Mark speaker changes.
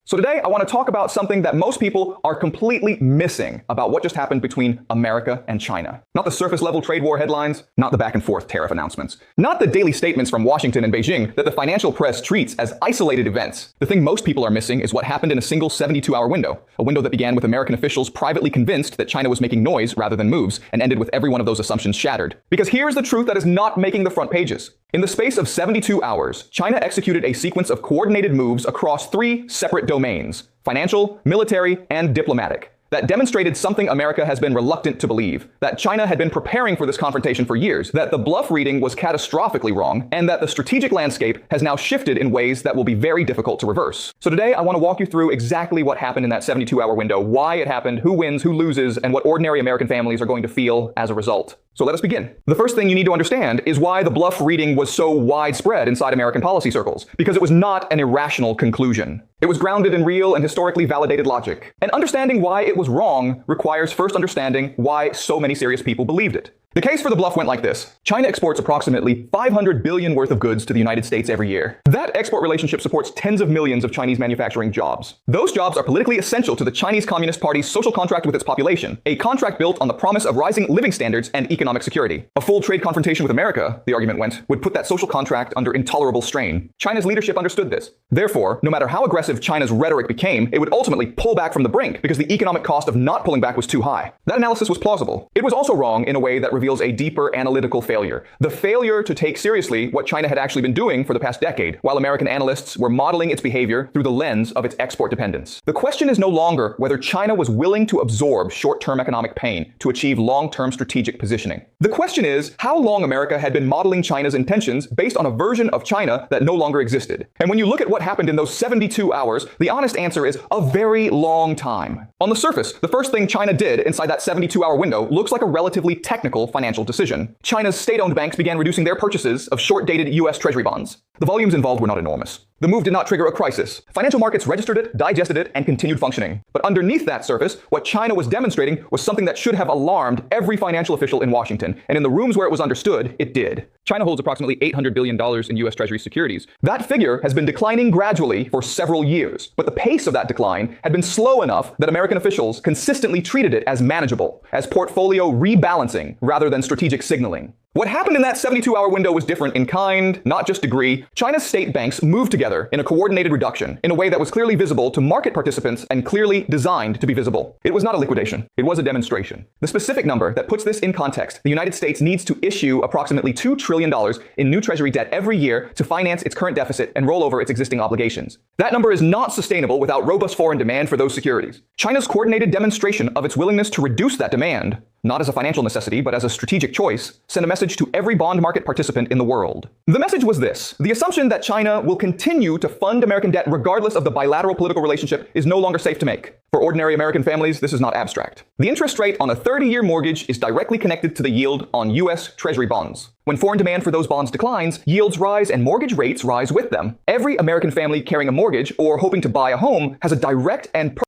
Speaker 1: So today I want to talk about something that most people are completely missing about what just happened between America and China. Not the surface level trade war headlines, not the back and forth tariff announcements, not the daily statements from Washington and Beijing that the financial press treats as isolated events. The thing most people are missing is what happened in a single 72-hour window, a window that began with American officials privately convinced that China was making noise rather than moves, and ended with every one of those assumptions shattered. Because here's the truth that is not making the front pages. In the space of 72 hours, China executed a sequence of coordinated moves across 3 separate domains: financial, military, and diplomatic. That demonstrated something America has been reluctant to believe, that China had been preparing for this confrontation for years, that the bluff reading was catastrophically wrong, and that the strategic landscape has now shifted in ways that will be very difficult to reverse. So today I want to walk you through exactly what happened in that 72-hour window, why it happened, who wins, who loses, and what ordinary American families are going to feel as a result. So let us begin. The first thing you need to understand is why the bluff reading was so widespread inside American policy circles, because it was not an irrational conclusion. It was grounded in real and historically validated logic. And understanding why it was wrong requires first understanding why so many serious people believed it. The case for the bluff went like this. China exports approximately 500 billion worth of goods to the United States every year. That export relationship supports tens of millions of Chinese manufacturing jobs. Those jobs are politically essential to the Chinese Communist Party's social contract with its population, a contract built on the promise of rising living standards and economic security. A full trade confrontation with America, the argument went, would put that social contract under intolerable strain. China's leadership understood this. Therefore, no matter how aggressive China's rhetoric became, it would ultimately pull back from the brink because the economic cost of not pulling back was too high. That analysis was plausible. It was also wrong in a way that reveals a deeper analytical failure. The failure to take seriously what China had actually been doing for the past decade, while American analysts were modeling its behavior through the lens of its export dependence. The question is no longer whether China was willing to absorb short-term economic pain to achieve long-term strategic positioning. The question is how long America had been modeling China's intentions based on a version of China that no longer existed. And when you look at what happened in those 72 hours, the honest answer is a very long time. On the surface, the first thing China did inside that 72-hour window looks like a relatively technical financial decision. China's state-owned banks began reducing their purchases of short-dated U.S. Treasury bonds. The volumes involved were not enormous. The move did not trigger a crisis. Financial markets registered it, digested it, and continued functioning. But underneath that surface, what China was demonstrating was something that should have alarmed every financial official in Washington, and in the rooms where it was understood, it did. China holds approximately $800 billion in U.S. Treasury securities. That figure has been declining gradually for several years, but the pace of that decline had been slow enough that American officials consistently treated it as manageable, as portfolio rebalancing rather than strategic signaling. What happened in that 72-hour window was different in kind, not just degree. China's state banks moved together in a coordinated reduction in a way that was clearly visible to market participants and clearly designed to be visible. It was not a liquidation. It was a demonstration. The specific number that puts this in context: the United States needs to issue approximately $2 trillion in new treasury debt every year to finance its current deficit and roll over its existing obligations. That number is not sustainable without robust foreign demand for those securities. China's coordinated demonstration of its willingness to reduce that demand, not as a financial necessity, but as a strategic choice, sent a message to every bond market participant in the world. The message was this: the assumption that China will continue to fund American debt regardless of the bilateral political relationship is no longer safe to make. For ordinary American families, this is not abstract. The interest rate on a 30-year mortgage is directly connected to the yield on U.S. Treasury bonds. When foreign demand for those bonds declines, yields rise and mortgage rates rise with them. Every American family carrying a mortgage or hoping to buy a home has a direct and